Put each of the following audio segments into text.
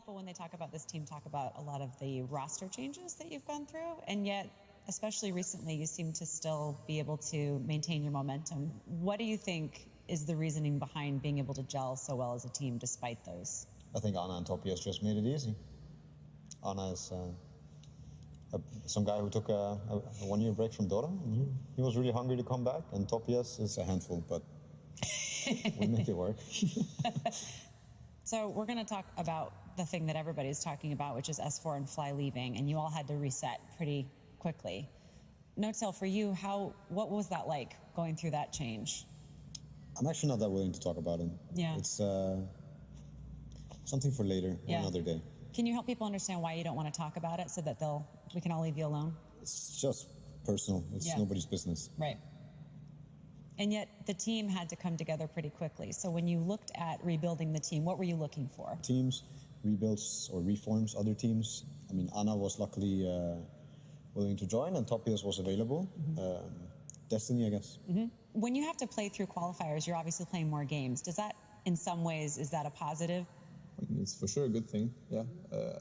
people, when they talk about this team, talk about a lot of the roster changes that you've gone through, and yet, especially recently, you seem to still be able to maintain your momentum. What do you think is the reasoning behind being able to gel so well as a team despite those? I think Anna and Topias just made it easy. Anna is some guy who took a 1 year break from Dota. He was really hungry to come back, and Topias is a handful, but we make it work. So we're going to talk about the thing that everybody's talking about, which is S4 and Fly leaving, and you all had to reset pretty quickly. No-Tail, for you, what was that like, going through that change? I'm actually not that willing to talk about it. Yeah. It's something for later, another day. Can you help people understand why you don't want to talk about it so that we can all leave you alone? It's just personal. It's nobody's business. Right. And yet the team had to come together pretty quickly. So when you looked at rebuilding the team, what were you looking for? Teams, rebuilds or reforms other teams. I mean, Anna was luckily willing to join, and Topias was available. Destiny, I guess. When you have to play through qualifiers, you're obviously playing more games. Does that, in some ways, is that a positive? It's for sure a good thing, yeah.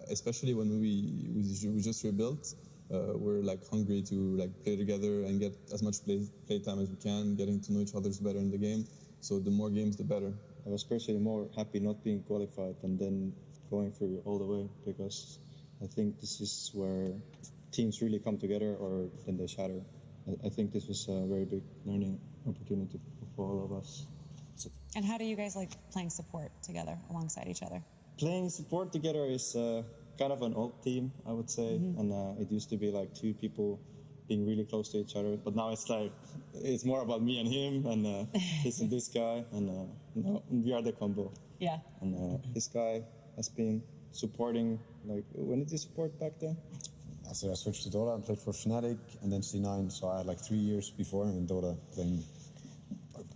Especially when we just rebuilt, we're like hungry to like play together and get as much play time as we can, getting to know each other better in the game. So the more games, the better. I was personally more happy not being qualified and then going through all the way, because I think this is where teams really come together, or then they shatter. I think this was a very big learning opportunity for all of us. And how do you guys like playing support together alongside each other? Playing support together is kind of an old team, I would say. And it used to be like two people being really close to each other. But now it's like, it's more about me and him, and this and this guy. And we are the combo. Yeah. And this guy has been supporting, like, when did you support back then? I switched to Dota and played for Fnatic and then C9. So I had like 3 years before in Dota playing,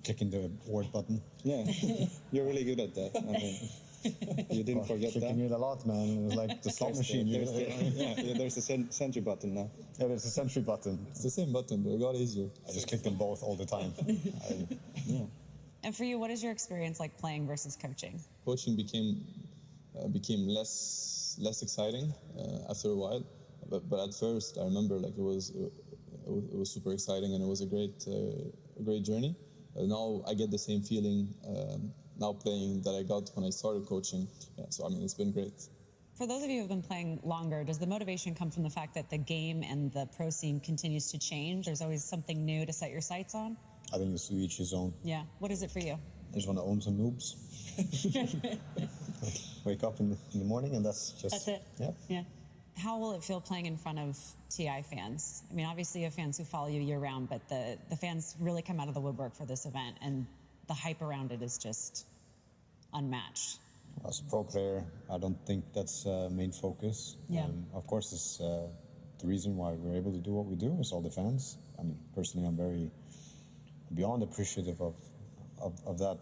clicking the ward button. Yeah, you're really good at that. I mean, you didn't forget that. Clicking it a lot, man. It was like the slot machine. There's a sentry button now. Yeah, there's a sentry button. It's the same button, but it got easier. I just click them both all the time. And for you, what is your experience like playing versus coaching? Coaching became less exciting after a while, but at first I remember like it was super exciting, and it was a great journey. Now I get the same feeling now playing that I got when I started coaching. Yeah, so I mean, it's been great. For those of you who have been playing longer, does the motivation come from the fact that the game and the pro scene continues to change? There's always something new to set your sights on? I think it's to each his own. Yeah. What is it for you? I just want to own some noobs. Wake up in the morning, and that's it? Yeah. Yeah. How will it feel playing in front of TI fans? I mean, obviously you have fans who follow you year-round, but the fans really come out of the woodwork for this event, and the hype around it is just unmatched. As a pro player, I don't think that's main focus. Yeah. Of course, it's the reason why we're able to do what we do is all the fans. I mean, personally, I'm very beyond appreciative of that.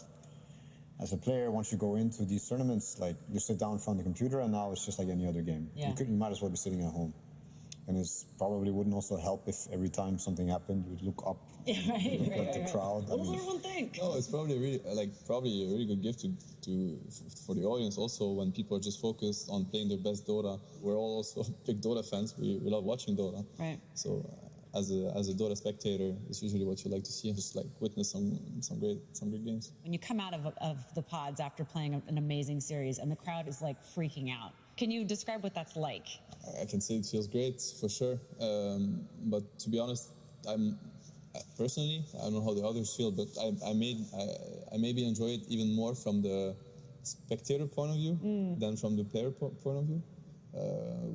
As a player, once you go into these tournaments, like you sit down in front of the computer, and now it's just like any other game. Yeah. You might as well be sitting at home. And it probably wouldn't also help if every time something happened, you'd look up, look at the crowd. What does everyone think? No, it's probably a really good gift for the audience. Also, when people are just focused on playing their best Dota, we're all also big Dota fans. We love watching Dota. Right. So, as a Dota spectator, it's usually what you like to see, just like witness some great games. When you come out of the pods after playing an amazing series, and the crowd is like freaking out, can you describe what that's like? I can say it feels great for sure, but to be honest, personally, I don't know how the others feel, but I maybe enjoy it even more from the spectator point of view than from the player point of view.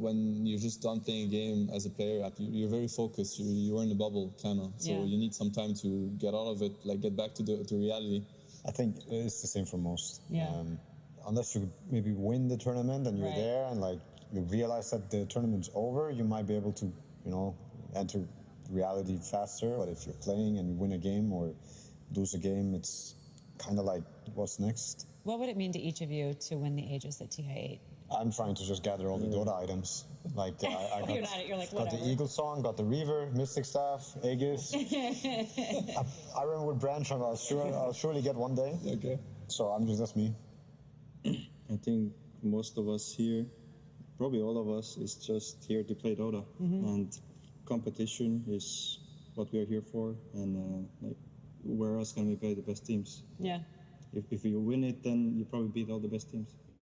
When you're just done playing a game as a player, you're very focused. You're in the bubble, kind of. So you need some time to get out of it, like get back to the reality. I think it's the same for most. Yeah. Unless you maybe win the tournament and you're there and like you realize that the tournament's over, you might be able to, enter reality faster. But if you're playing and you win a game or lose a game, it's kind of like, what's next? What would it mean to each of you to win the Aegis at Ti8? I'm trying to just gather all the Dota items. Like I got the Eagle Song, got the Reaver, Mystic Staff, Aegis. I remember with Branch, I'll surely get one day. Okay. So that's me. I think most of us here, probably all of us, is just here to play Dota, and competition is what we are here for. And like, where else can we play the best teams? Yeah. If you win it, then you probably beat all the best teams.